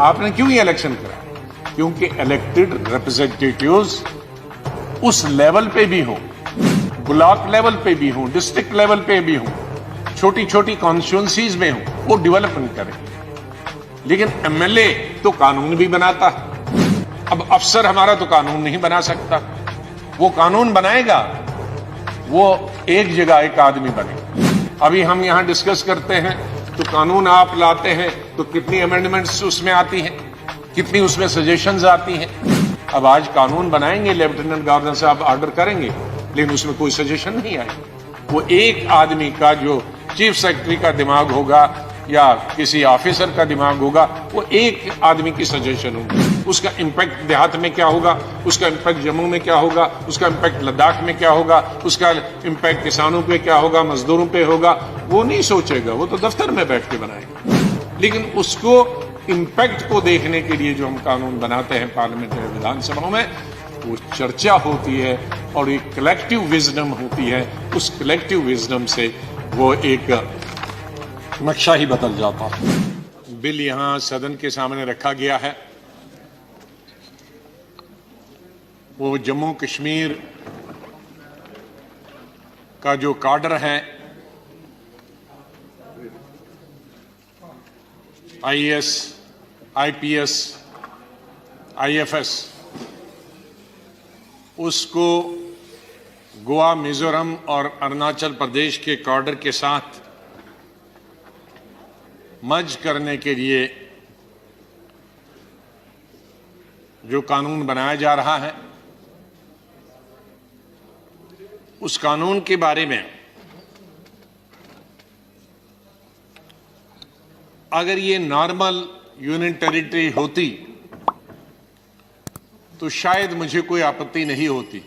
आपने क्यों ये इलेक्शन करा? क्योंकि इलेक्टेड रिप्रेजेंटेटिव्स उस लेवल पे भी हो, ब्लॉक लेवल पे भी हो, डिस्ट्रिक्ट लेवल पे भी हो, छोटी छोटी कॉन्स्टिट्यूंसीज में हो, वो डेवलपमेंट करें। लेकिन एमएलए तो कानून भी बनाता है। अब अफसर हमारा तो कानून नहीं बना सकता। वो कानून बनाएगा, वो एक जगह एक आदमी बने। अभी हम यहां डिस्कस करते हैं तो कानून आप लाते हैं तो कितनी अमेंडमेंट्स उसमें आती हैं, कितनी उसमें सजेशंस आती हैं। अब आज कानून बनाएंगे, लेफ्टिनेंट गवर्नर साहब ऑर्डर करेंगे, लेकिन उसमें कोई सजेशन नहीं आएगी। वो एक आदमी का, जो चीफ सेक्रेटरी का दिमाग होगा या किसी ऑफिसर का दिमाग होगा, वो एक आदमी की सजेशन होगी। उसका इंपैक्ट देहात में क्या होगा, उसका इंपैक्ट जम्मू में क्या होगा, उसका इंपैक्ट लद्दाख में क्या होगा, उसका इंपैक्ट किसानों पे क्या होगा, मजदूरों पे होगा, वो नहीं सोचेगा। वो तो दफ्तर में बैठ के बनाएगा। लेकिन उसको इंपैक्ट को देखने के लिए जो हम कानून बनाते हैं पार्लियामेंट में, विधानसभाओं में, वो चर्चा होती है और एक कलेक्टिव विजडम होती है। उस कलेक्टिव विजडम से वो एक नक्शा ही बदल जाता है। बिल यहां सदन के सामने रखा गया है। वो जम्मू कश्मीर का जो काडर है, आईएएस, आईपीएस, आईएफएस, उसको गोवा, मिजोरम और अरुणाचल प्रदेश के काडर के साथ मर्ज करने के लिए जो कानून बनाया जा रहा है, उस कानून के बारे में अगर ये नॉर्मल यूनियन टेरिटरी होती तो शायद मुझे कोई आपत्ति नहीं होती।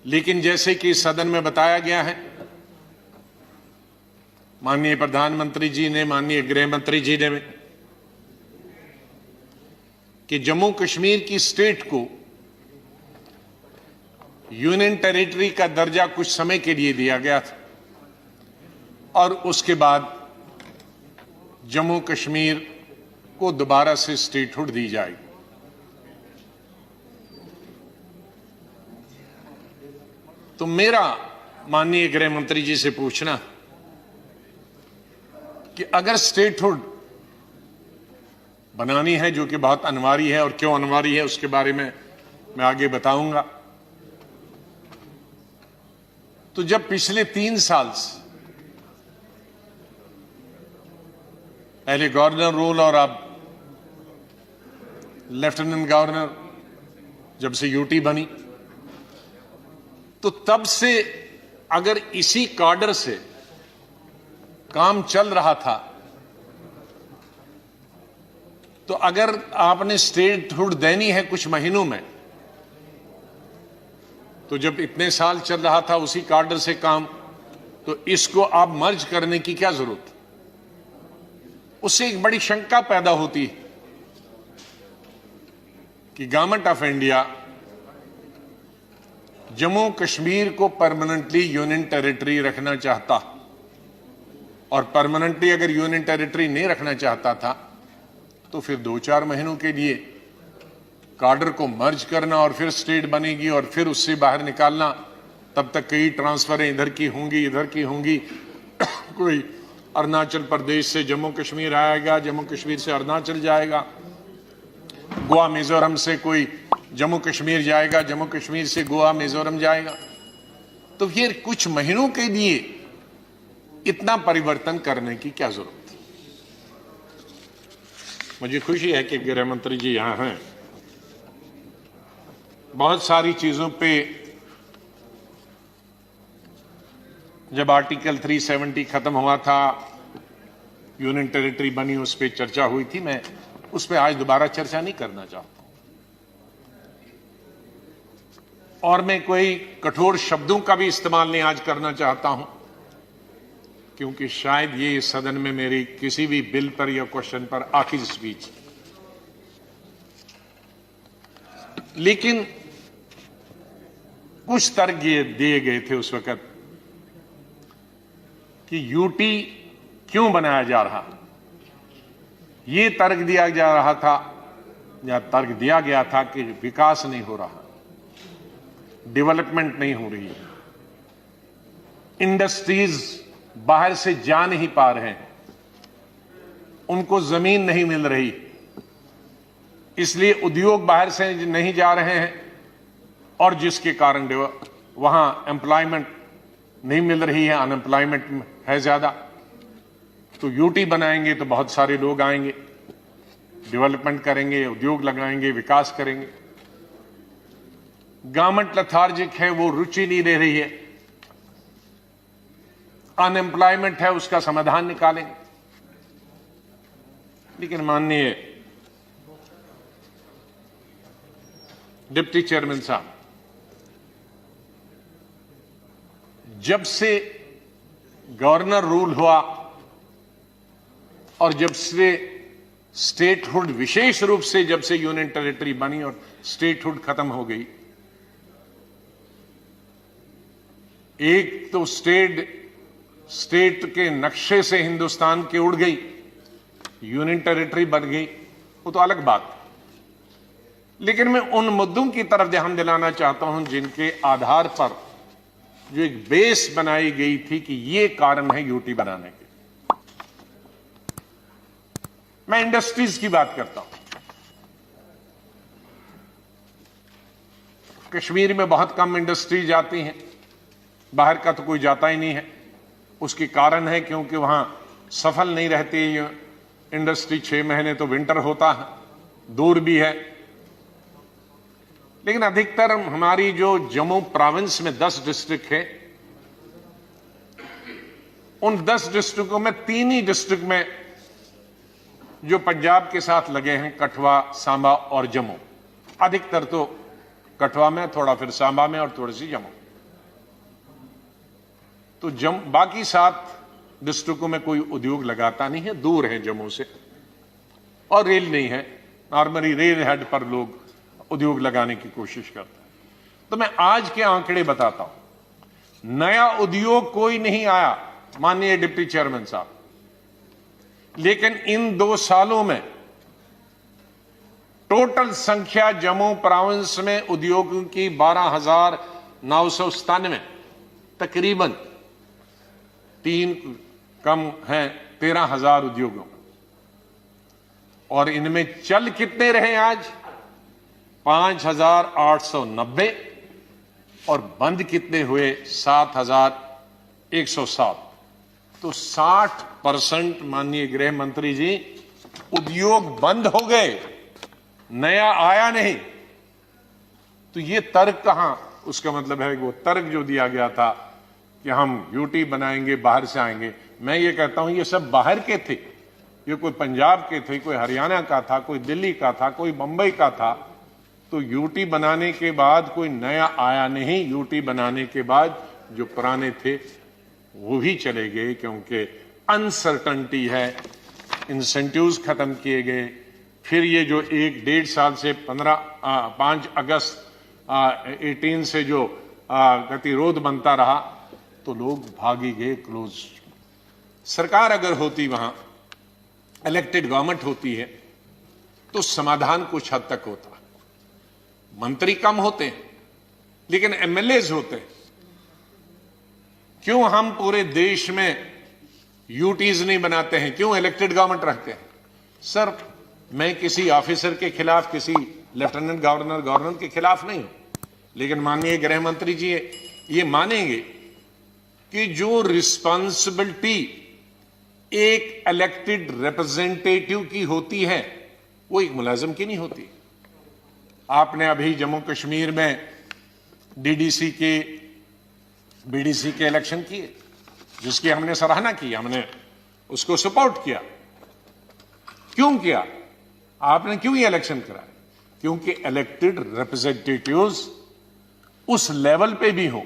लेकिन जैसे कि सदन में बताया गया है, माननीय प्रधानमंत्री जी ने, माननीय गृह मंत्री जी ने, कि जम्मू कश्मीर की स्टेट को यूनियन टेरिटरी का दर्जा कुछ समय के लिए दिया गया था और उसके बाद जम्मू कश्मीर को दोबारा से स्टेटहुड दी जाएगी। तो मेरा माननीय गृह मंत्री जी से पूछना कि अगर स्टेटहुड बनानी है, जो कि बहुत अनिवार्य है, और क्यों अनिवार्य है उसके बारे में मैं आगे बताऊंगा, तो जब पिछले 3 साल से पहले गवर्नर रूल और अब लेफ्टिनेंट गवर्नर जब से यूटी बनी, तो तब से अगर इसी काडर से काम चल रहा था, तो अगर आपने स्टेटहुड देनी है कुछ महीनों में, तो जब इतने साल चल रहा था उसी काडर से काम, तो इसको आप मर्ज करने की क्या जरूरत? उससे एक बड़ी शंका पैदा होती है कि government of India Jammu Kashmir को परमानेंटली यूनियन टेरिटरी रखना चाहता, और परमानेंटली अगर यूनियन टेरिटरी नहीं रखना चाहता था तो फिर 2-4 महीनों के लिए काडर को मर्ज करना और फिर स्टेट बनेगी और फिर उससे बाहर निकालना। तब तक कई ट्रांसफरें इधर की होंगी, इधर की होंगी। कोई अरुणाचल प्रदेश से जम्मू कश्मीर आएगा, जम्मू कश्मीर से अरुणाचल जाएगा, गोवा मिजोरम से कोई जम्मू कश्मीर जाएगा, जम्मू कश्मीर से गोवा मिजोरम जाएगा। तो फिर कुछ महीनों के लिए इतना परिवर्तन करने की क्या जरूरत? मुझे खुशी है कि गृह मंत्री जी यहां हैं। बहुत सारी चीजों पे जब आर्टिकल 370 खत्म हुआ था, यूनियन टेरिटरी बनी, उस पर चर्चा हुई थी। मैं उस पर आज दोबारा चर्चा नहीं करना चाहता और मैं कोई कठोर शब्दों का भी इस्तेमाल नहीं आज करना चाहता हूं, क्योंकि शायद ये इस सदन में मेरी किसी भी बिल पर या क्वेश्चन पर आखिरी स्पीच। लेकिन कुछ तर्क ये दिए गए थे उस वक्त कि यूटी क्यों बनाया जा रहा, ये तर्क दिया जा रहा था या तर्क दिया गया था कि विकास नहीं हो रहा, डेवलपमेंट नहीं हो रही है, इंडस्ट्रीज बाहर से जा नहीं पा रहे हैं, उनको जमीन नहीं मिल रही, इसलिए उद्योग बाहर से नहीं जा रहे हैं और जिसके कारण वहां एम्प्लॉयमेंट नहीं मिल रही है, अनएम्प्लॉयमेंट है ज्यादा। तो यूटी बनाएंगे तो बहुत सारे लोग आएंगे, डेवलपमेंट करेंगे, उद्योग लगाएंगे, विकास करेंगे। गवर्नमेंट लेथार्जिक है, वो रुचि नहीं ले रही है, अनएम्प्लॉयमेंट है, उसका समाधान निकालेंगे। लेकिन माननीय डिप्टी चेयरमैन साहब, जब से गवर्नर रूल हुआ और जब से स्टेटहुड, विशेष रूप से जब से यूनियन टेरिटरी बनी और स्टेटहुड खत्म हो गई, एक तो स्टेट के नक्शे से हिंदुस्तान के उड़ गई, यूनियन टेरिटरी बन गई, वो तो अलग बात। लेकिन मैं उन मुद्दों की तरफ ध्यान दिलाना चाहता हूं जिनके आधार पर जो एक बेस बनाई गई थी कि ये कारण है यूटी बनाने के। मैं इंडस्ट्रीज की बात करता हूं। कश्मीर में बहुत कम इंडस्ट्रीज आती हैं, बाहर का तो कोई जाता ही नहीं है। उसके कारण है क्योंकि वहां सफल नहीं रहती इंडस्ट्री, 6 महीने तो विंटर होता है, दूर भी है। लेकिन अधिकतर हमारी जो जम्मू प्रोविंस में 10 डिस्ट्रिक्ट है, उन 10 डिस्ट्रिक्टों में 3 ही डिस्ट्रिक्ट में जो पंजाब के साथ लगे हैं, कठुआ, सांबा और जम्मू। अधिकतर तो कठुआ में, थोड़ा फिर सांबा में और थोड़ी सी जम्मू। तो बाकी 7 डिस्ट्रिक्टों में कोई उद्योग लगाता नहीं है, दूर है जम्मू से, और रेल नहीं है। नॉर्मली रेल हेड पर लोग उद्योग लगाने की कोशिश करते हैं। तो मैं आज के आंकड़े बताता हूं। नया उद्योग कोई नहीं आया माननीय डिप्टी चेयरमैन साहब, लेकिन इन 2 सालों में टोटल संख्या जम्मू प्रोविंस में उद्योगों की 12,997, तकरीबन 3 कम हैं 13,000 उद्योगों। और इनमें चल कितने रहे आज? 5,890, और बंद कितने हुए? 7,107। तो 60% माननीय गृह मंत्री जी, उद्योग बंद हो गए, नया आया नहीं। तो ये तर्क कहां? उसका मतलब है कि वो तर्क जो दिया गया था कि हम यूटी बनाएंगे, बाहर से आएंगे, मैं ये कहता हूं ये सब बाहर के थे। ये कोई पंजाब के थे, कोई हरियाणा का था, कोई दिल्ली का था, कोई मुंबई का था। तो यूटी बनाने के बाद कोई नया आया नहीं। यूटी बनाने के बाद जो पुराने थे वो भी चले गए, क्योंकि अनसर्टनिटी है, इंसेंटिव्स खत्म किए गए। फिर ये जो 1-1.5 साल से 5 अगस्त 18 से जो गतिरोध बनता रहा, तो लोग भागी गए क्लोज। सरकार अगर होती, वहां इलेक्टेड गवर्नमेंट होती है, तो समाधान कुछ हद तक होता। मंत्री कम होते हैं लेकिन एमएलएज होते हैं। क्यों हम पूरे देश में यूटीज नहीं बनाते हैं? क्यों इलेक्टेड गवर्नमेंट रखते हैं? सर, मैं किसी ऑफिसर के खिलाफ, किसी लेफ्टिनेंट गवर्नर के खिलाफ नहीं हूं, लेकिन माननीय गृह मंत्री जी ये मानेंगे कि जो रिस्पॉन्सिबिलिटी एक इलेक्टेड रिप्रेजेंटेटिव की होती है, वो एक मुलाजिम की नहीं होती। आपने अभी जम्मू कश्मीर में डीडीसी के, बीडीसी के इलेक्शन किए, जिसकी हमने सराहना की, हमने उसको सपोर्ट किया। क्यों किया? आपने क्यों ये इलेक्शन कराया? क्योंकि इलेक्टेड रिप्रेजेंटेटिव्स उस लेवल पे भी हो,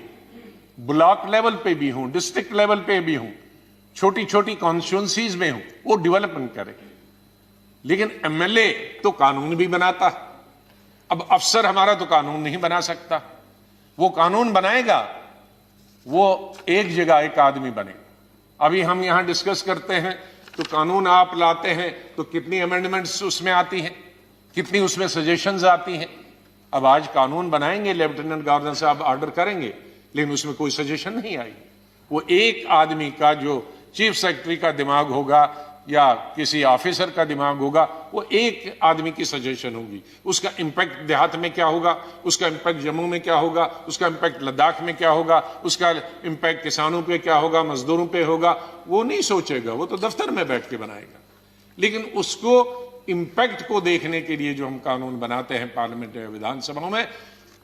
ब्लॉक लेवल पे भी हो, डिस्ट्रिक्ट लेवल पे भी हो, छोटी छोटी कॉन्स्टिट्यूंसीज में हो, वो डेवलपमेंट करे। लेकिन एमएलए तो कानून भी बनाता है। अब अफसर हमारा तो कानून नहीं बना सकता। वो कानून बनाएगा, वो एक जगह एक आदमी बने। अभी हम यहां डिस्कस करते हैं तो कानून आप लाते हैं तो कितनी अमेंडमेंट्स उसमें आती हैं, कितनी उसमें सजेशंस आती हैं। अब आज कानून बनाएंगे, लेफ्टिनेंट गवर्नर साहब ऑर्डर करेंगे, लेकिन उसमें कोई सजेशन नहीं आई। वो एक आदमी का जो चीफ सेक्रेटरी का दिमाग होगा या किसी ऑफिसर का दिमाग होगा, वो एक आदमी की सजेशन होगी। उसका इंपैक्ट देहात में क्या होगा, उसका इंपैक्ट जम्मू में क्या होगा, उसका इंपैक्ट लद्दाख में क्या होगा, उसका इंपैक्ट किसानों पे क्या होगा, मजदूरों पे होगा, वो नहीं सोचेगा। वो तो दफ्तर में बैठ के बनाएगा। लेकिन उसको इंपैक्ट को देखने के लिए जो हम कानून बनाते हैं पार्लियामेंट या विधानसभा में,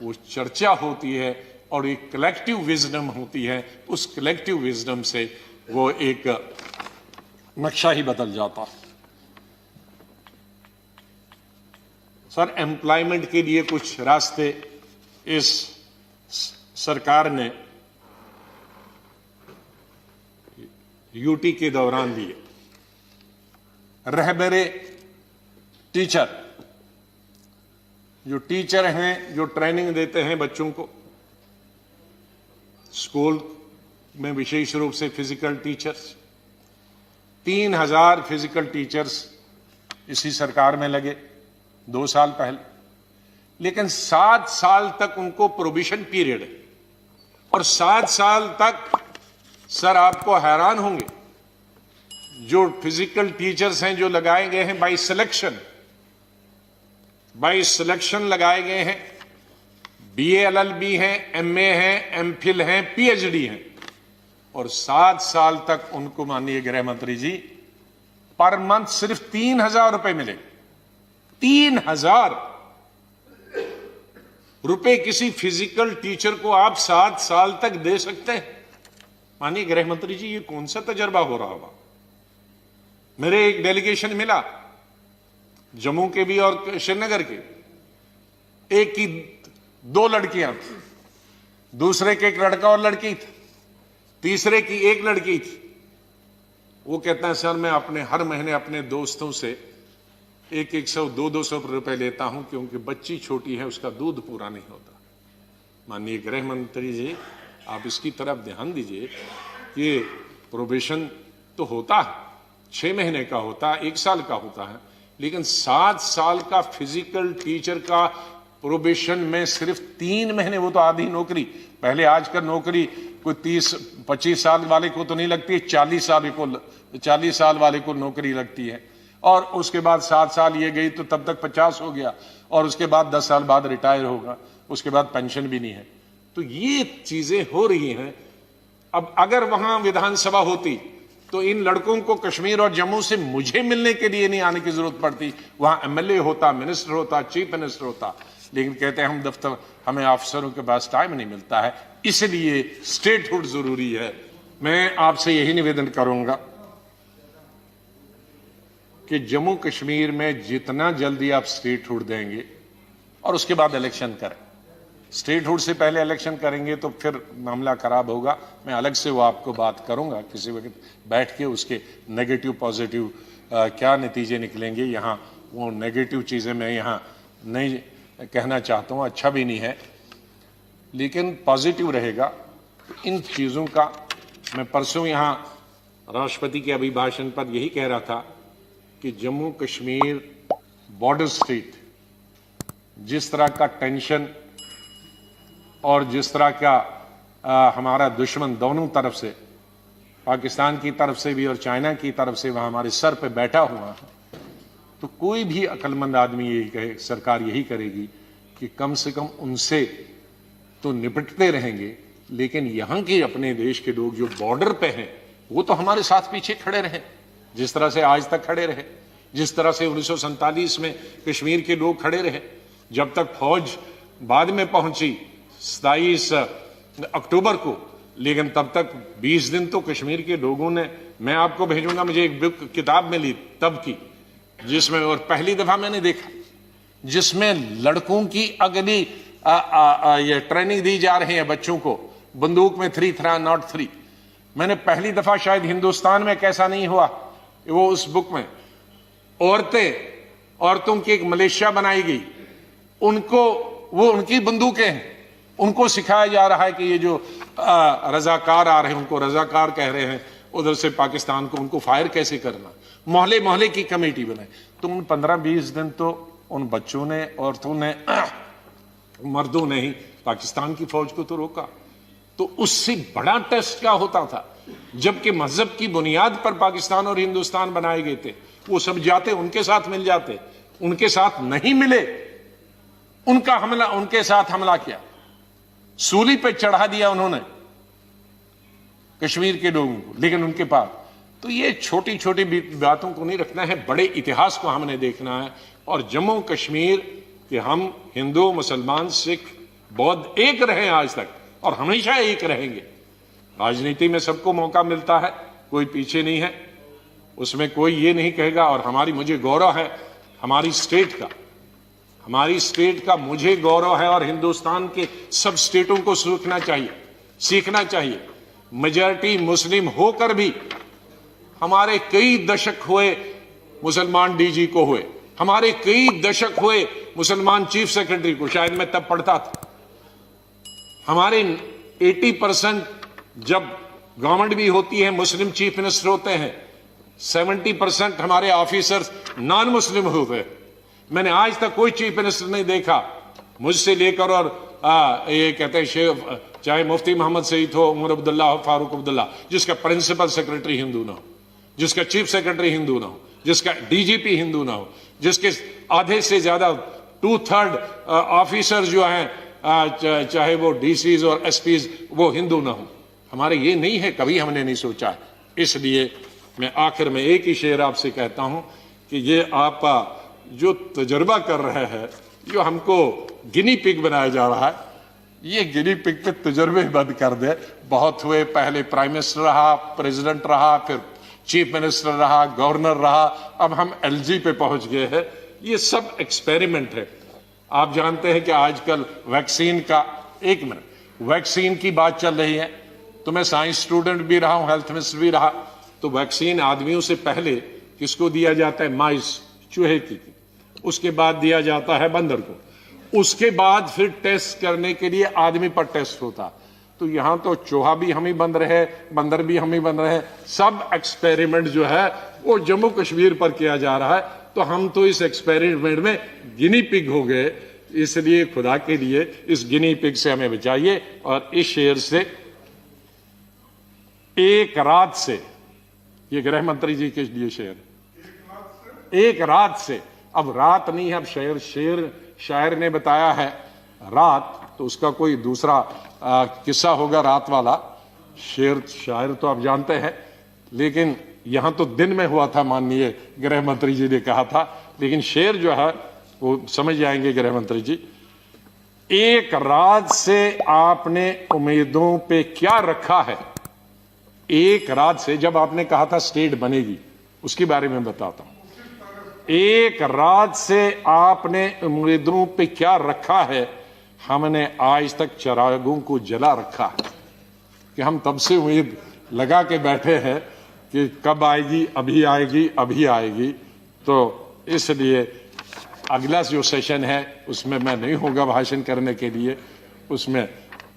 वो चर्चा होती है और एक कलेक्टिव विजडम होती है। उस कलेक्टिव विजडम से वो एक नक्शा ही बदल जाता है। सर, एम्प्लॉयमेंट के लिए कुछ रास्ते इस सरकार ने यूटी के दौरान दिए। रहबरे टीचर, जो टीचर हैं, जो ट्रेनिंग देते हैं बच्चों को स्कूल में, विशेष रूप से फिजिकल टीचर्स, 3000 फिजिकल टीचर्स इसी सरकार में लगे 2 साल पहले। लेकिन 7 साल तक उनको प्रोबिशन पीरियड है, और 7 साल तक सर आपको हैरान होंगे, जो फिजिकल टीचर्स हैं जो लगाए गए हैं बाय सिलेक्शन लगाए गए हैं। बीए एलएलबी हैं, एमए हैं, एमफिल हैं, पीएचडी हैं, और 7 साल तक उनको माननीय गृह मंत्री जी पर मंथ सिर्फ 3000 रुपए मिले। 3000 रुपए किसी फिजिकल टीचर को आप 7 साल तक दे सकते हैं? माननीय गृह मंत्री जी, ये कौन सा तजर्बा हो रहा होगा? मेरे एक डेलीगेशन मिला, जम्मू के भी और श्रीनगर के। एक की 2 लड़कियां थी, दूसरे के एक लड़का और लड़की थी, तीसरे की एक लड़की थी। वो कहता है सर, मैं अपने हर महीने अपने दोस्तों से 100 200 रुपए लेता हूं, क्योंकि बच्ची छोटी है, उसका दूध पूरा नहीं होता। माननीय गृह मंत्री जी, आप इसकी तरफ ध्यान दीजिए कि प्रोबेशन तो होता है, 6 महीने का होता है, 1 साल का होता है, लेकिन 7 साल का फिजिकल टीचर का प्रोबेशन में सिर्फ 3 महीने, वो तो आधी नौकरी। पहले आज का नौकरी कोई 30-25 साल वाले को तो नहीं लगती है, 40 साल वाले को नौकरी लगती है। और उसके बाद 7 साल ये गई तो तब तक 50 हो गया, और उसके बाद 10 साल बाद रिटायर होगा, उसके बाद पेंशन भी नहीं है। तो ये चीजें हो रही हैं। अब अगर वहां विधानसभा होती तो इन लड़कों को कश्मीर और जम्मू से मुझे मिलने के लिए नहीं आने की जरूरत पड़ती। वहां एमएलए होता, मिनिस्टर होता, चीफ मिनिस्टर होता। लेकिन कहते हैं हम दफ्तर, हमें अफसरों के पास टाइम नहीं मिलता है, इसलिए स्टेटहुड जरूरी है। मैं आपसे यही निवेदन करूंगा कि जम्मू कश्मीर में जितना जल्दी आप स्टेटहुड देंगे और उसके बाद इलेक्शन करें। स्टेटहुड से पहले इलेक्शन करेंगे तो फिर मामला खराब होगा। मैं अलग से वो आपको बात करूंगा किसी वक्त बैठ के, उसके नेगेटिव पॉजिटिव क्या नतीजे निकलेंगे। यहाँ वो नेगेटिव चीजें मैं यहाँ नहीं कहना चाहता हूँ, अच्छा भी नहीं है, लेकिन पॉजिटिव रहेगा। तो इन चीजों का मैं परसों यहाँ राष्ट्रपति के अभिभाषण पर यही कह रहा था कि जम्मू कश्मीर बॉर्डर स्टेट, जिस तरह का टेंशन और जिस तरह का हमारा दुश्मन दोनों तरफ से, पाकिस्तान की तरफ से भी और चाइना की तरफ से, वहां हमारे सर पे बैठा हुआ है, तो कोई भी अक्लमंद आदमी यही कहे, सरकार यही करेगी कि कम से कम उनसे तो निपटते रहेंगे, लेकिन यहां के अपने देश के लोग जो बॉर्डर पे हैं वो तो हमारे साथ पीछे खड़े रहे, जिस तरह से आज तक खड़े रहे, जिस तरह से 1947 में कश्मीर के लोग खड़े रहे। जब तक फौज बाद में पहुंची 27 अक्टूबर को, लेकिन तब तक 20 दिन तो कश्मीर के लोगों ने, मैं आपको भेजूंगा, मुझे एक बुक किताब मिली तब की, जिसमें, और पहली दफा मैंने देखा, जिसमें लड़कों की अगली ये ट्रेनिंग दी जा रही है बच्चों को बंदूक में 3-3 मैंने पहली दफा शायद हिंदुस्तान में कैसा नहीं हुआ। वो उस बुक में औरतों की एक मलेशिया बनाई गई, उनको, वो उनकी बंदूकें हैं, उनको सिखाया जा रहा है कि ये जो रजाकार आ रहे हैं, उनको रजाकार कह रहे हैं उधर से पाकिस्तान को, उनको फायर कैसे करना। मोहल्ले मोहल्ले की कमेटी बनाई। तो उन 15-20 दिन तो उन बच्चों ने, औरतों ने, मर्दों ने ही पाकिस्तान की फौज को तो रोका। तो उससे बड़ा टेस्ट क्या होता था? जबकि मजहब की बुनियाद पर पाकिस्तान और हिंदुस्तान बनाए गए थे, वो सब जाते उनके साथ मिल जाते, उनके साथ नहीं मिले, उनके साथ हमला किया, सूली पे चढ़ा दिया उन्होंने कश्मीर के लोगों को। लेकिन उनके पास तो ये छोटी छोटी बातों को नहीं रखना है, बड़े इतिहास को हमने देखना है। और जम्मू कश्मीर के हम हिंदू, मुसलमान, सिख, बौद्ध एक रहे आज तक और हमेशा एक रहेंगे। राजनीति में सबको मौका मिलता है, कोई पीछे नहीं है, उसमें कोई ये नहीं कहेगा। और मुझे गौरव है हमारी स्टेट का मुझे गौरव है, और हिंदुस्तान के सब स्टेटों को सीखना चाहिए। मेजॉरिटी मुस्लिम होकर भी हमारे कई दशक हुए मुसलमान डीजी को हुए, हमारे कई दशक हुए मुसलमान चीफ सेक्रेटरी को, शायद मैं तब पढ़ता था। हमारे 80% जब गवर्नमेंट भी होती है मुस्लिम चीफ मिनिस्टर होते हैं, 70% हमारे ऑफिसर्स नॉन मुस्लिम होते हैं। मैंने आज तक कोई चीफ मिनिस्टर नहीं देखा मुझसे लेकर और ये कहते हैं चाहे मुफ्ती मोहम्मद सईद हो, उमर अब्दुल्ला हो, फारूक अब्दुल्ला, जिसका प्रिंसिपल सेक्रेटरी हिंदू ना हो, जिसका चीफ सेक्रेटरी हिंदू ना हो, जिसका डीजीपी हिंदू ना हो, जिसके आधे से ज्यादा 2/3 ऑफिसर जो हैं, चाहे वो डीसीज और एसपीज, वो हिंदू ना हो। हमारे ये नहीं है, कभी हमने नहीं सोचा है। इसलिए मैं आखिर में एक ही शेर आपसे कहता हूं कि ये आप जो तजर्बा कर रहे हैं, जो हमको गिनी पिग बनाया जा रहा है, ये गिनी पिग पे तजर्बे बंद कर दे। बहुत हुए, पहले प्राइम मिनिस्टर रहा, प्रेसिडेंट रहा, फिर चीफ मिनिस्टर रहा, गवर्नर रहा, अब हम एलजी पे पहुंच गए हैं। ये सब एक्सपेरिमेंट है। आप जानते हैं कि आजकल वैक्सीन की बात चल रही है। तो मैं साइंस स्टूडेंट भी रहा हूं, हेल्थ मिनिस्टर भी रहा। तो वैक्सीन आदमियों से पहले किसको दिया जाता है? माइस, चूहे की। उसके बाद दिया जाता है बंदर को, उसके बाद फिर टेस्ट करने के लिए आदमी पर टेस्ट होता। तो यहां तो चूहा भी हम ही बन रहे, बंदर भी हम ही बन रहे। सब एक्सपेरिमेंट जो है वो जम्मू कश्मीर पर किया जा रहा है। तो हम तो इस एक्सपेरिमेंट में गिनी पिग हो गए। इसलिए खुदा के लिए इस गिनी पिग से हमें बचाइए। और इस शेर से, एक रात से, ये गृह मंत्री जी के लिए शेर, एक रात से, अब रात नहीं है, अब शायर ने बताया है रात, तो उसका कोई दूसरा किस्सा होगा रात वाला। शायर तो आप जानते हैं, लेकिन यहां तो दिन में हुआ था, माननीय गृह मंत्री जी ने कहा था। लेकिन शेर जो है वो समझ जाएंगे गृह मंत्री जी। एक रात से आपने उम्मीदों पे क्या रखा है? एक रात से, जब आपने कहा था स्टेट बनेगी, उसके बारे में बताता हूं। एक रात से आपने उम्मीदों पे क्या रखा है? हमने आज तक चिरागों को जला रखा है। कि हम तब से उम्मीद लगा के बैठे हैं कि कब आएगी, अभी आएगी, अभी आएगी। तो इसलिए अगला जो सेशन है उसमें मैं नहीं होगा भाषण करने के लिए। उसमें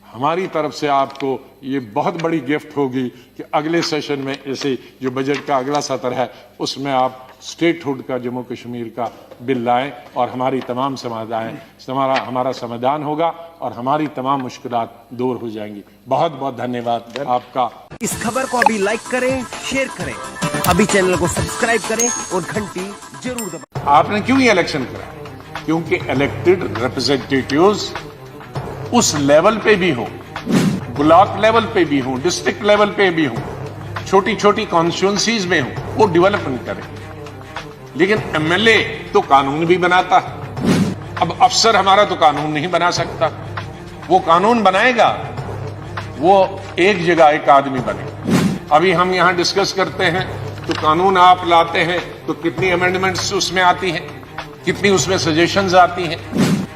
हमारी तरफ से आपको ये बहुत बड़ी गिफ्ट होगी कि अगले सेशन में ऐसे जो बजट का अगला सत्र है उसमें आप स्टेटहुड का, जम्मू कश्मीर का बिल लाएं और हमारी तमाम हमारा समाधान होगा और हमारी तमाम मुश्किलात दूर हो जाएंगी। बहुत बहुत धन्यवाद आपका। इस खबर को अभी लाइक करें, शेयर करें, अभी चैनल को सब्सक्राइब करें और घंटी जरूर दबाएं। आपने क्यों ये इलेक्शन करा? क्योंकि इलेक्टेड रिप्रेजेंटेटिव्स उस लेवल पे भी हो, ब्लॉक लेवल पे भी हो, डिस्ट्रिक्ट लेवल पे भी हो, छोटी छोटी कॉन्स्टिट्यूंसीज में हो, वो डेवलपमेंट करें। लेकिन एमएलए तो कानून भी बनाता है। अब अफसर हमारा तो कानून नहीं बना सकता। वो कानून बनाएगा, वो एक जगह एक आदमी बने। अभी हम यहां डिस्कस करते हैं तो कानून आप लाते हैं तो कितनी अमेंडमेंट्स उसमें आती हैं, कितनी उसमें सजेशंस आती हैं।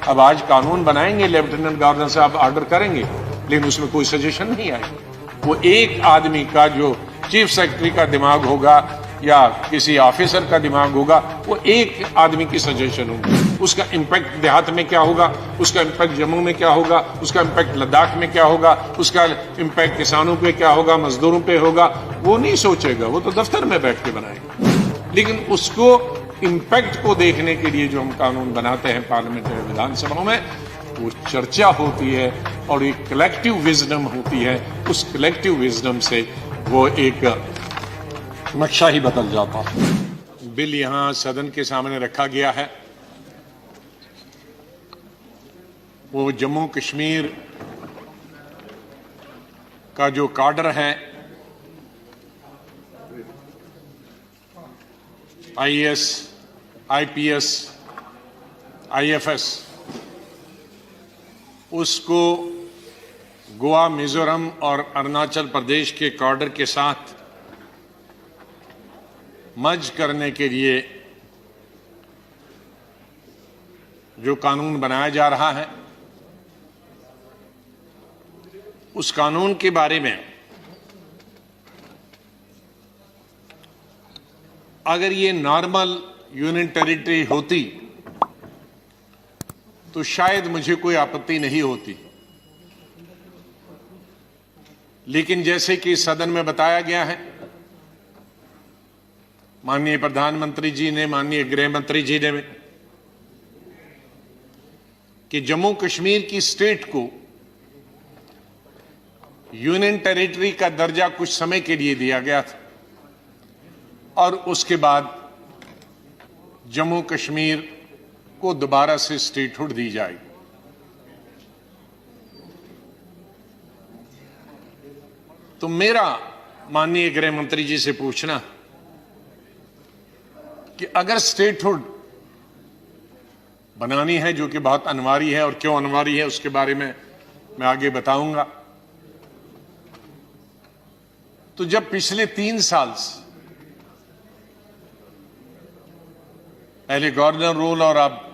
अब आज कानून बनाएंगे, लेफ्टिनेंट गवर्नर साहब ऑर्डर करेंगे, लेकिन उसमें कोई सजेशन नहीं आएगी। वो एक आदमी का, जो चीफ सेक्रेटरी का दिमाग होगा या किसी ऑफिसर का दिमाग होगा, वो एक आदमी की सजेशन होगी। उसका इम्पैक्ट देहात में क्या होगा, उसका इम्पैक्ट जम्मू में क्या होगा, उसका इम्पैक्ट लद्दाख में क्या होगा, उसका इम्पैक्ट किसानों पे क्या होगा, मजदूरों पे होगा, वो नहीं सोचेगा। वो तो दफ्तर में बैठ के बनाएगा। लेकिन उसको इम्पैक्ट को देखने के लिए जो हम कानून बनाते हैं पार्लियामेंट या विधानसभा में, वो चर्चा होती है और एक कलेक्टिव विजडम होती है। उस कलेक्टिव विजडम से वो एक नक्शा ही बदल जाता है। बिल यहां सदन के सामने रखा गया है, वो जम्मू कश्मीर का जो काडर है, आईएएस, आईपीएस, आईएफएस, उसको गोवा, मिजोरम और अरुणाचल प्रदेश के काडर के साथ मर्ज करने के लिए जो कानून बनाया जा रहा है, उस कानून के बारे में अगर ये नॉर्मल यूनियन टेरिटरी होती तो शायद मुझे कोई आपत्ति नहीं होती, लेकिन जैसे कि सदन में बताया गया है, माननीय प्रधानमंत्री जी ने, माननीय गृह मंत्री जी ने, कि जम्मू कश्मीर की स्टेट को यूनियन टेरिटरी का दर्जा कुछ समय के लिए दिया गया था और उसके बाद जम्मू कश्मीर को दोबारा से स्टेटहुड दी जाएगी। तो मेरा माननीय गृह मंत्री जी से पूछना कि अगर स्टेटहुड बनानी है, जो कि बहुत अनिवार्य है, और क्यों अनिवार्य है उसके बारे में मैं आगे बताऊंगा, तो जब पिछले 3 साल से पहले गवर्नर रूल और अब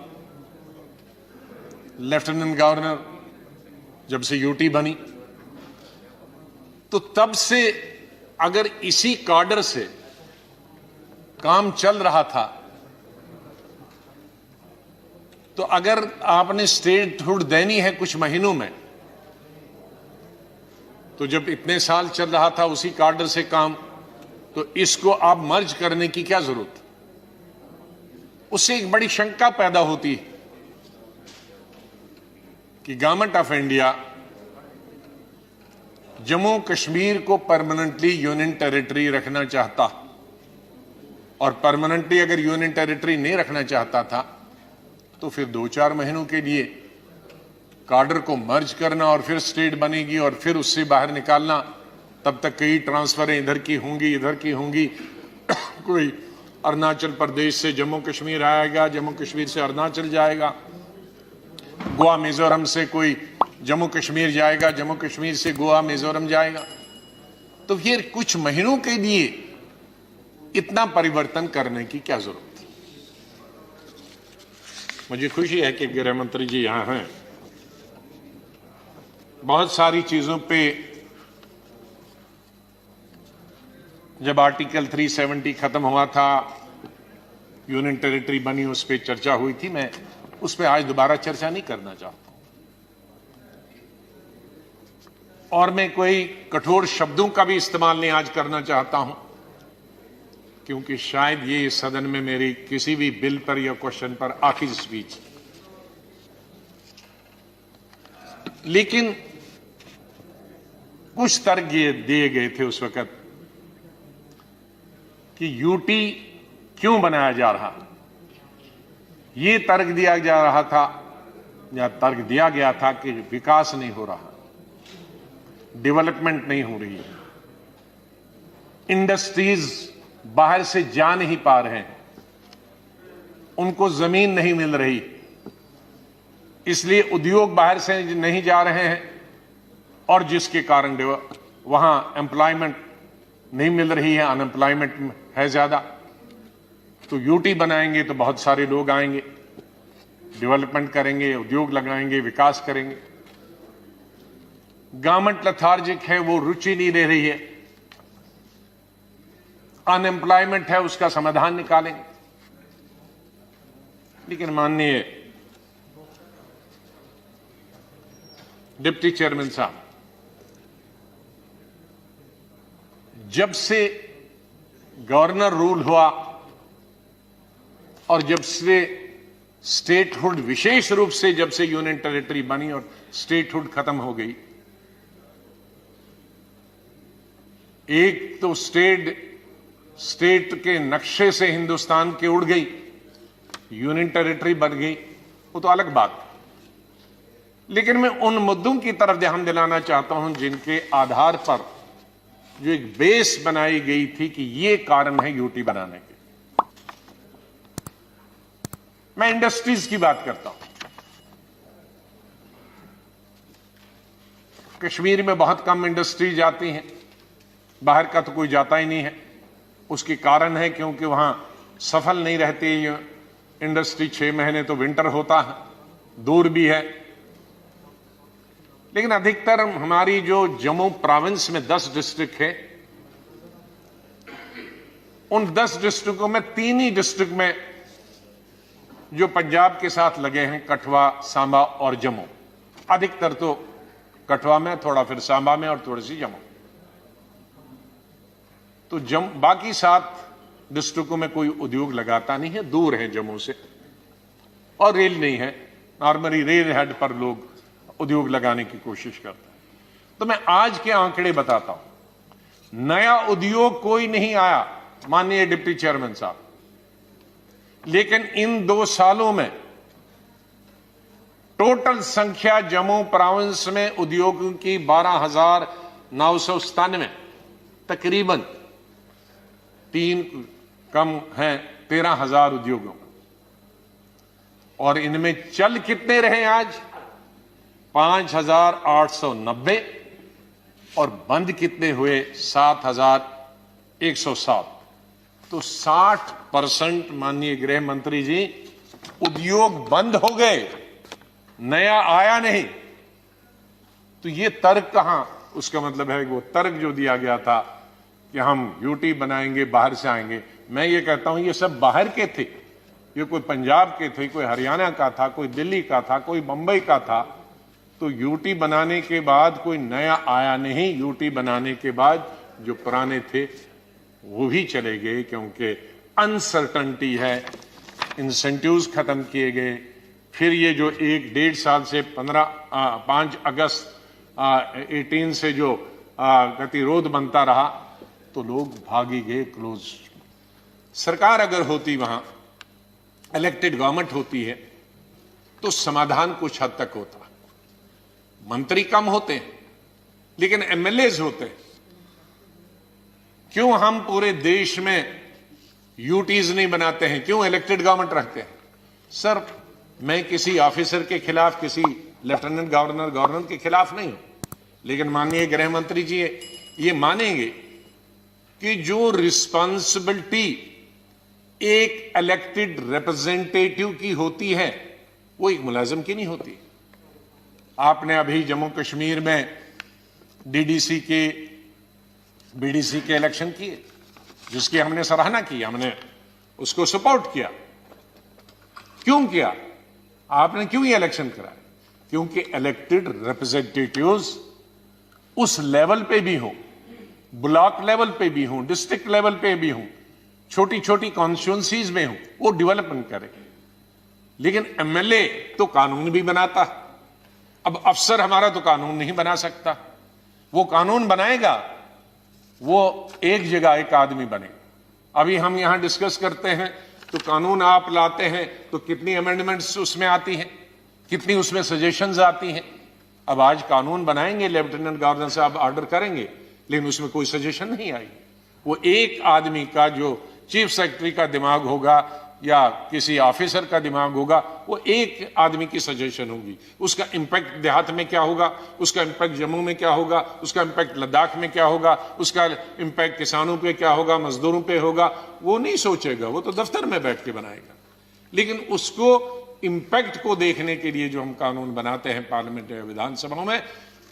लेफ्टिनेंट गवर्नर जब से यूटी बनी, तो तब से अगर इसी काडर से काम चल रहा था, तो अगर आपने स्टेटहुड देनी है कुछ महीनों में, तो जब इतने साल चल रहा था उसी काडर से काम, तो इसको आप मर्ज करने की क्या जरूरत? उससे एक बड़ी शंका पैदा होती है कि government of India Jammu Kashmir को परमानेंटली यूनियन टेरिटरी रखना चाहता, और परमानेंटली अगर यूनियन टेरिटरी नहीं रखना चाहता था तो फिर 2-4 महीनों के लिए काडर को मर्ज करना और फिर स्टेट बनेगी और फिर उससे बाहर निकालना, तब तक कई ट्रांसफरें इधर की होंगी, इधर की होंगी। कोई अरुणाचल प्रदेश से जम्मू कश्मीर आएगा, जम्मू कश्मीर से अरुणाचल जाएगा, गोवा मिजोरम से कोई जम्मू कश्मीर जाएगा, जम्मू कश्मीर से गोवा मिजोरम जाएगा। तो फिर कुछ महीनों के लिए इतना परिवर्तन करने की क्या जरूरत थी? मुझे खुशी है कि गृह मंत्री जी यहां हैं। बहुत सारी चीजों पे जब आर्टिकल 370 खत्म हुआ था, यूनियन टेरिटरी बनी, उस पर चर्चा हुई थी। मैं उस पर आज दोबारा चर्चा नहीं करना चाहता हूं, और मैं कोई कठोर शब्दों का भी इस्तेमाल नहीं आज करना चाहता हूं, क्योंकि शायद ये सदन में मेरी किसी भी बिल पर या क्वेश्चन पर आखिरी स्पीच। लेकिन कुछ तर्क ये दिए गए थे उस वक्त कि यूटी क्यों बनाया जा रहा, ये तर्क दिया जा रहा था या तर्क दिया गया था कि विकास नहीं हो रहा, डेवलपमेंट नहीं हो रही है, इंडस्ट्रीज बाहर से जा नहीं पा रहे हैं, उनको जमीन नहीं मिल रही, इसलिए उद्योग बाहर से नहीं जा रहे हैं, और जिसके कारण वहां एम्प्लॉयमेंट नहीं मिल रही है, अनएम्प्लॉयमेंट है ज्यादा। तो यूटी बनाएंगे तो बहुत सारे लोग आएंगे, डेवलपमेंट करेंगे, उद्योग लगाएंगे, विकास करेंगे। गवर्नमेंट लथार्जिक है, वो रुचि नहीं ले रही है, अनएम्प्लॉयमेंट है, उसका समाधान निकालेंगे। लेकिन माननीय डिप्टी चेयरमैन साहब, जब से गवर्नर रूल हुआ और जब से स्टेटहुड, विशेष रूप से जब से यूनियन टेरिटरी बनी और स्टेटहुड खत्म हो गई, एक तो स्टेट के नक्शे से हिंदुस्तान के उड़ गई, यूनियन टेरिटरी बन गई, वो तो अलग बात। लेकिन मैं उन मुद्दों की तरफ ध्यान दिलाना चाहता हूं जिनके आधार पर जो एक बेस बनाई गई थी कि ये कारण है यूटी बनाने के। मैं इंडस्ट्रीज की बात करता हूं। कश्मीर में बहुत कम इंडस्ट्रीज आती हैं, बाहर का तो कोई जाता ही नहीं है। उसके कारण है क्योंकि वहां सफल नहीं रहती ये इंडस्ट्री। 6 महीने तो विंटर होता है, दूर भी है। लेकिन अधिकतर हमारी जो जम्मू प्रोविंस में 10 डिस्ट्रिक्ट है, उन 10 डिस्ट्रिक्टों में 3 ही डिस्ट्रिक्ट में जो पंजाब के साथ लगे हैं, कठुआ, सांबा और जम्मू। अधिकतर तो कठुआ में, थोड़ा फिर सांबा में और थोड़ी सी जम्मू। तो बाकी 7 डिस्ट्रिक्टों में कोई उद्योग लगाता नहीं है, दूर है जम्मू से, और रेल नहीं है। नॉर्मली रेल हेड पर लोग उद्योग लगाने की कोशिश करते हैं। तो मैं आज के आंकड़े बताता हूं। नया उद्योग कोई नहीं आया, माननीय डिप्टी चेयरमैन साहब, लेकिन इन 2 सालों में टोटल संख्या जम्मू प्रोविंस में उद्योगों की 12,997, तकरीबन 3 कम हैं 13,000 उद्योगों। और इनमें चल कितने रहे आज? 5,890। और बंद कितने हुए? 7,107। तो 60% माननीय गृह मंत्री जी उद्योग बंद हो गए, नया आया नहीं। तो ये तर्क कहां? उसका मतलब है वो तर्क जो दिया गया था कि हम यूटी बनाएंगे, बाहर से आएंगे। मैं ये कहता हूं ये सब बाहर के थे। ये कोई पंजाब के थे, कोई हरियाणा का था, कोई दिल्ली का था, कोई बंबई का था। तो यूटी बनाने के बाद कोई नया आया नहीं। यूटी बनाने के बाद जो पुराने थे वो भी चले गए, क्योंकि अनसर्टनिटी है। इंसेंटिव्स खत्म किए गए। फिर ये जो 1-1.5 साल से 5 अगस्त 18 से जो गतिरोध बनता रहा, तो लोग भागी गए क्लोज। सरकार अगर होती, वहां इलेक्टेड गवर्नमेंट होती है, तो समाधान कुछ हद तक होता। मंत्री कम होते हैं लेकिन एमएलएज होते हैं। क्यों हम पूरे देश में यूटीज नहीं बनाते हैं? क्यों इलेक्टेड गवर्नमेंट रखते हैं? सर, मैं किसी ऑफिसर के खिलाफ, किसी लेफ्टिनेंट गवर्नर के खिलाफ नहीं हूं, लेकिन माननीय गृह मंत्री जी ये मानेंगे कि जो रिस्पॉन्सिबिलिटी एक इलेक्टेड रिप्रेजेंटेटिव की होती है, वो एक मुलाजिम की नहीं होती। आपने अभी जम्मू कश्मीर में डीडीसी के, बीडीसी के इलेक्शन किए, जिसकी हमने सराहना की, हमने उसको सपोर्ट किया। क्यों किया? आपने क्यों ये इलेक्शन कराया? क्योंकि इलेक्टेड रिप्रेजेंटेटिव्स उस लेवल पे भी हो, ब्लॉक लेवल पे भी हो, डिस्ट्रिक्ट लेवल पे भी हो, छोटी छोटी कॉन्स्टिट्यूंसीज में हो, वो डेवलपमेंट करे। लेकिन एमएलए तो कानून भी बनाता। अब अफसर हमारा तो कानून नहीं बना सकता। वो कानून बनाएगा, वो एक जगह एक आदमी बनेगा। अभी हम यहां डिस्कस करते हैं तो कानून आप लाते हैं तो कितनी अमेंडमेंट्स उसमें आती हैं, कितनी उसमें सजेशंस आती हैं। अब आज कानून बनाएंगे, लेफ्टिनेंट गवर्नर साहब ऑर्डर करेंगे, लेकिन उसमें कोई सजेशन नहीं आई। वो एक आदमी का, जो चीफ सेक्रेटरी का दिमाग होगा या किसी ऑफिसर का दिमाग होगा, वो एक आदमी की सजेशन होगी। उसका इंपैक्ट देहात में क्या होगा, उसका इंपैक्ट जम्मू में क्या होगा, उसका इंपैक्ट लद्दाख में क्या होगा, उसका इंपैक्ट किसानों पे क्या होगा, मजदूरों पे होगा, वो नहीं सोचेगा। वो तो दफ्तर में बैठ के बनाएगा। लेकिन उसको इंपैक्ट को देखने के लिए जो हम कानून बनाते हैं पार्लियामेंट या विधानसभाओं में,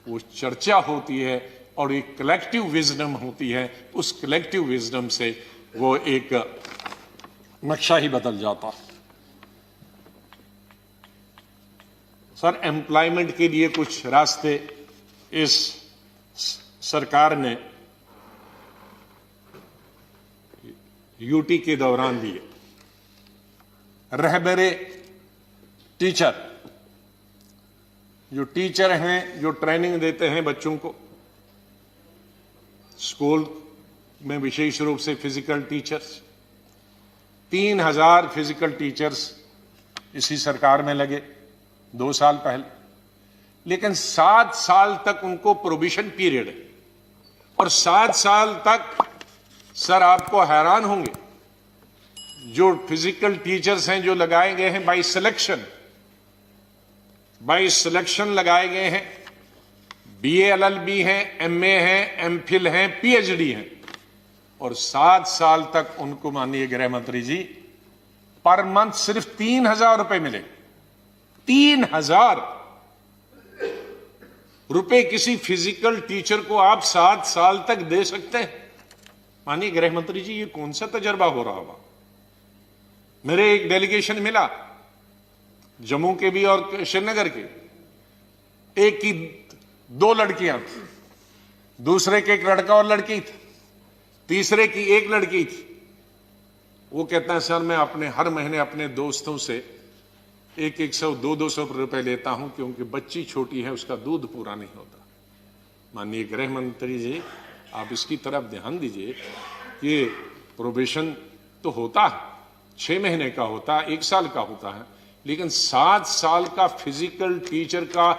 वो चर्चा होती है और एक कलेक्टिव विजडम होती है। उस कलेक्टिव विजडम से वो एक नक्शा ही बदल जाता। सर, एम्प्लॉयमेंट के लिए कुछ रास्ते इस सरकार ने यूटी के दौरान दिए। रहबरे टीचर, जो टीचर हैं, जो ट्रेनिंग देते हैं बच्चों को स्कूल में, विशेष रूप से फिजिकल टीचर्स, 3000 फिजिकल टीचर्स इसी सरकार में लगे 2 साल पहले, लेकिन 7 साल तक उनको प्रोबिशन पीरियड है। और 7 साल तक सर आपको हैरान होंगे, जो फिजिकल टीचर्स हैं जो लगाए गए हैं बाय सिलेक्शन लगाए गए हैं, बीए एलएलबी हैं, एमए हैं, एमफिल हैं, पीएचडी हैं, और 7 साल तक उनको माननीय गृह मंत्री जी पर मंथ सिर्फ 3000 रुपए मिले। 3000 रुपए किसी फिजिकल टीचर को आप 7 साल तक दे सकते हैं? माननीय गृह मंत्री जी, ये कौन सा तजर्बा हो रहा होगा? मेरे एक डेलीगेशन मिला जम्मू के भी और श्रीनगर के, एक की 2 लड़कियां थी, दूसरे के एक लड़का और लड़की थी, तीसरे की एक लड़की थी। वो कहता है सर मैं अपने हर महीने अपने दोस्तों से 100, 200 रुपए लेता हूं क्योंकि बच्ची छोटी है, उसका दूध पूरा नहीं होता। माननीय गृह मंत्री जी, आप इसकी तरफ ध्यान दीजिए कि प्रोबेशन तो होता है, 6 महीने का होता है, 1 साल का होता है, लेकिन 7 साल का फिजिकल टीचर का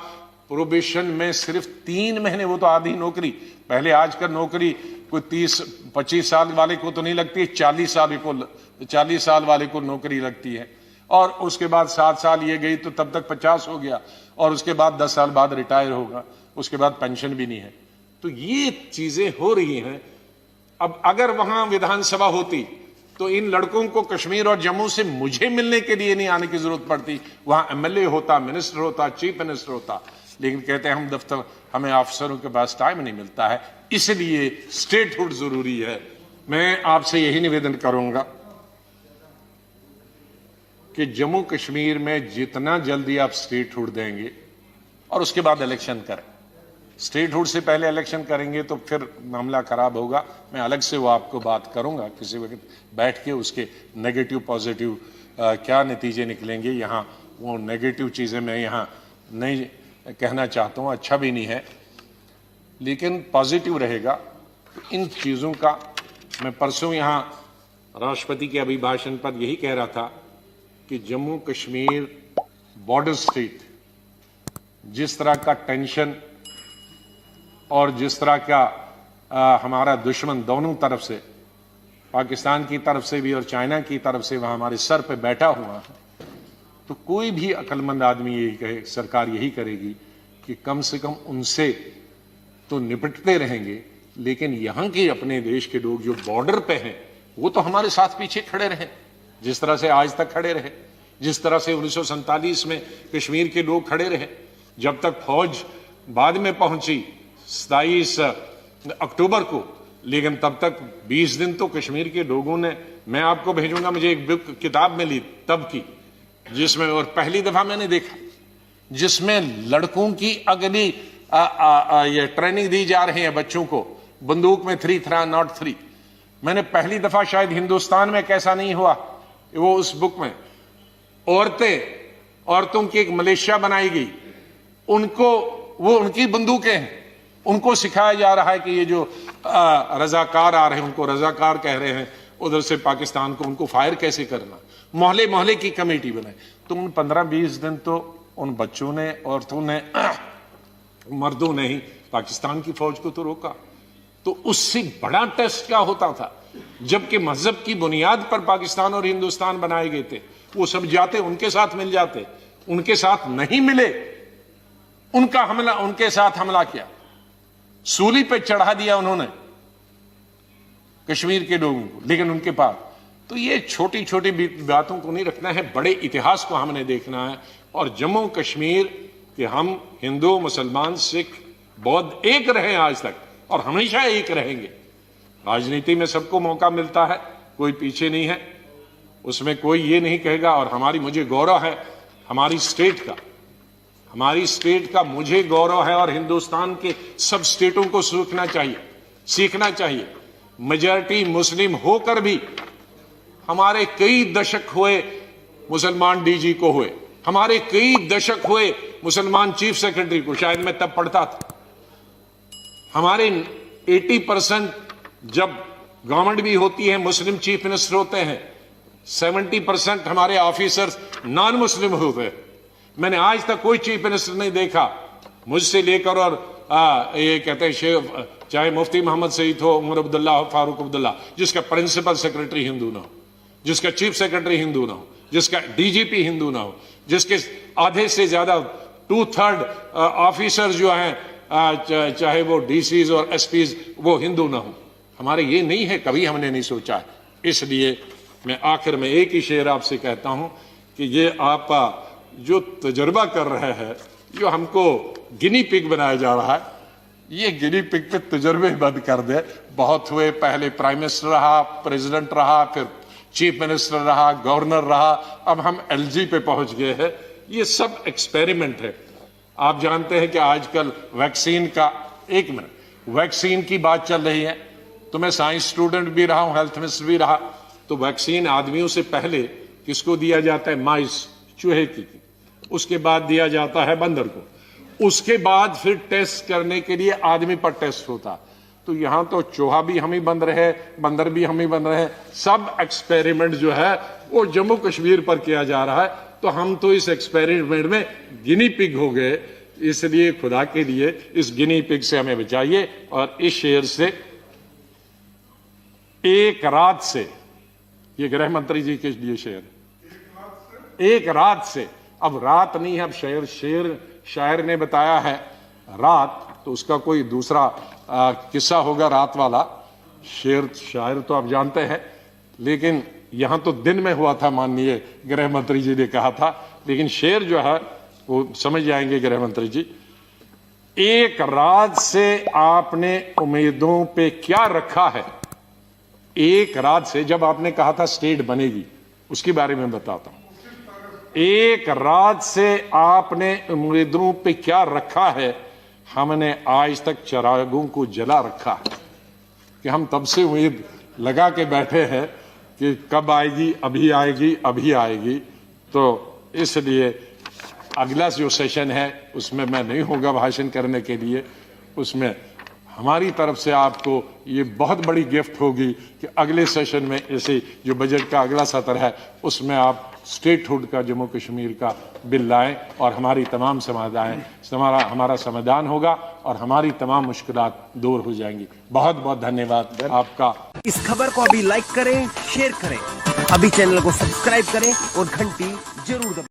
प्रोबेशन में सिर्फ 3 महीने, वो तो आधी नौकरी। पहले आजकल नौकरी कोई 30-25 साल वाले को तो नहीं लगती, 40 साल वाले को नौकरी लगती है, और उसके बाद 7 साल ये गई तो तब तक 50 हो गया, और उसके बाद 10 साल बाद रिटायर होगा, उसके बाद पेंशन भी नहीं है। तो ये चीजें हो रही हैं। अब अगर वहां विधानसभा होती तो इन लड़कों को कश्मीर और जम्मू से मुझे मिलने के लिए नहीं आने की जरूरत पड़ती, वहां एमएलए होता, मिनिस्टर होता, चीफ मिनिस्टर होता। लेकिन कहते हैं हम दफ्तर, हमें अफसरों के पास टाइम नहीं मिलता है, इसलिए स्टेटहुड जरूरी है। मैं आपसे यही निवेदन करूंगा कि जम्मू कश्मीर में जितना जल्दी आप स्टेटहुड देंगे और उसके बाद इलेक्शन करें। स्टेटहुड से पहले इलेक्शन करेंगे तो फिर मामला खराब होगा। मैं अलग से वो आपको बात करूंगा किसी वक्त बैठ के, उसके नेगेटिव पॉजिटिव क्या नतीजे निकलेंगे। यहाँ वो नेगेटिव चीजें मैं यहाँ नहीं कहना चाहता हूँ, अच्छा भी नहीं है, लेकिन पॉजिटिव रहेगा। तो इन चीजों का मैं परसों यहाँ राष्ट्रपति के अभिभाषण पर यही कह रहा था कि जम्मू कश्मीर बॉर्डर स्टेट, जिस तरह का टेंशन और जिस तरह का हमारा दुश्मन दोनों तरफ से, पाकिस्तान की तरफ से भी और चाइना की तरफ से वहां हमारे सर पे बैठा हुआ है, तो कोई भी अक्लमंद आदमी यही कहे, सरकार यही करेगी कि कम से कम उनसे तो निपटते रहेंगे, लेकिन यहां के अपने देश के लोग जो बॉर्डर पे हैं वो तो हमारे साथ पीछे खड़े रहे, जिस तरह से आज तक खड़े रहे, जिस तरह से 1947 में कश्मीर के लोग खड़े रहे। जब तक फौज बाद में पहुंची 27 अक्टूबर को, लेकिन तब तक 20 दिन तो कश्मीर के लोगों ने, मैं आपको भेजूंगा, मुझे एक बुक किताब मिली तब की, जिसमें, और पहली दफा मैंने देखा, जिसमें लड़कों की अगली ये ट्रेनिंग दी जा रही है बच्चों को, बंदूक में 3-0 मैंने पहली दफा शायद हिंदुस्तान में कैसा नहीं हुआ। वो उस बुक में औरतों की एक मलेशिया बनाई गई, उनको, वो उनकी बंदूकें हैं, उनको सिखाया जा रहा है कि ये जो रजाकार आ रहे हैं उनको रजाकार कह रहे हैं, उधर से पाकिस्तान को, उनको फायर कैसे करना। मोहल्ले मोहल्ले की कमेटी बनाई। तो उन 15-20 दिन तो उन बच्चों ने, औरतों ने, मर्दों ने ही पाकिस्तान की फौज को तो रोका। तो उससे बड़ा टेस्ट क्या होता था, जबकि मजहब की बुनियाद पर पाकिस्तान और हिंदुस्तान बनाए गए थे। वो सब जाते, उनके साथ मिल जाते, उनके साथ नहीं मिले, उनका हमला, उनके साथ हमला किया, सूली पे चढ़ा दिया उन्होंने कश्मीर के लोगों को, लेकिन उनके पास। तो ये छोटी छोटी बातों को नहीं रखना है, बड़े इतिहास को हमने देखना है। और जम्मू कश्मीर के हम हिंदू, मुसलमान, सिख, बौद्ध एक रहे आज तक और हमेशा एक रहेंगे। राजनीति में सबको मौका मिलता है, कोई पीछे नहीं है, उसमें कोई ये नहीं कहेगा। और हमारी, मुझे गौरव है हमारी स्टेट का मुझे गौरव है, और हिंदुस्तान के सब स्टेटों को सीखना चाहिए। मेजॉरिटी मुस्लिम होकर भी हमारे कई दशक हुए मुसलमान डीजी को हुए, हमारे कई दशक हुए मुसलमान चीफ सेक्रेटरी को, शायद मैं तब पढ़ता था। हमारे 80% जब गवर्नमेंट भी होती है मुस्लिम चीफ मिनिस्टर होते हैं, 70% हमारे ऑफिसर्स नॉन मुस्लिम होते हैं। मैंने आज तक कोई चीफ मिनिस्टर नहीं देखा मुझसे लेकर और ये कहते हैं चाहे मुफ्ती मोहम्मद सईद हो, उमर अब्दुल्ला हो, फारूक अब्दुल्ला, जिसका प्रिंसिपल सेक्रेटरी हिंदू ना हो, जिसका चीफ सेक्रेटरी हिंदू ना हो, जिसका डीजीपी हिंदू ना हो, जिसके आधे से ज्यादा 2/3 ऑफिसर जो हैं चाहे वो डीसीज और एसपीज वो हिंदू ना हो। हमारे ये नहीं है, कभी हमने नहीं सोचा है। इसलिए मैं आखिर में एक ही शेर आपसे कहता हूं कि ये आप जो तजर्बा कर रहे हैं, जो हमको गिनी पिग बनाया जा रहा है, ये गिनी पिग पे तजर्बे बंद कर दे। बहुत हुए, पहले प्राइम मिनिस्टर रहा, प्रेसिडेंट रहा, फिर चीफ मिनिस्टर रहा, गवर्नर रहा, अब हम एलजी पे पहुंच गए हैं। ये सब एक्सपेरिमेंट है। आप जानते हैं कि आजकल वैक्सीन का, एक मिनट, वैक्सीन की बात चल रही है, तो मैं साइंस स्टूडेंट भी रहा हूं, हेल्थ मिनिस्टर भी रहा, तो वैक्सीन आदमियों से पहले किसको दिया जाता है? माइस, चूहे की, उसके बाद दिया जाता है बंदर को, उसके बाद फिर टेस्ट करने के लिए आदमी पर टेस्ट होता। तो यहां तो चूहा भी हम ही बन रहे, बंदर भी हम ही बन रहे, सब एक्सपेरिमेंट जो है वो जम्मू कश्मीर पर किया जा रहा है। तो हम तो इस एक्सपेरिमेंट में गिनी पिग हो गए। इसलिए खुदा के लिए इस गिनी पिग से हमें बचाइए। और इस शेर से, एक रात से, ये गृह मंत्री जी के लिए शेर, एक रात से, अब रात नहीं है, अब शायर ने बताया है रात, तो उसका कोई दूसरा किस्सा होगा रात वाला। शायर तो आप जानते हैं, लेकिन यहां तो दिन में हुआ था, माननीय गृह मंत्री जी ने कहा था, लेकिन शेर जो है वो समझ जाएंगे गृह मंत्री जी। एक रात से आपने उम्मीदों पे क्या रखा है? एक रात से, जब आपने कहा था स्टेट बनेगी, उसके बारे में बताता हूं। एक रात से आपने उम्मीदों पे क्या रखा है? हमने आज तक चिरागों को जला रखा है। कि हम तब से उम्मीद लगा के बैठे हैं कि कब आएगी, अभी आएगी, अभी आएगी। तो इसलिए अगला जो सेशन है उसमें मैं नहीं होगा भाषण करने के लिए, उसमें हमारी तरफ से आपको ये बहुत बड़ी गिफ्ट होगी कि अगले सेशन में ऐसे जो बजट का अगला सत्र है उसमें आप स्टेटहुड का, जम्मू कश्मीर का बिल लाएं और हमारी तमाम हमारा समाधान होगा और हमारी तमाम मुश्किलात दूर हो जाएंगी। बहुत बहुत धन्यवाद आपका। इस खबर को अभी लाइक करें, शेयर करें, अभी चैनल को सब्सक्राइब करें और घंटी जरूर दबाएं।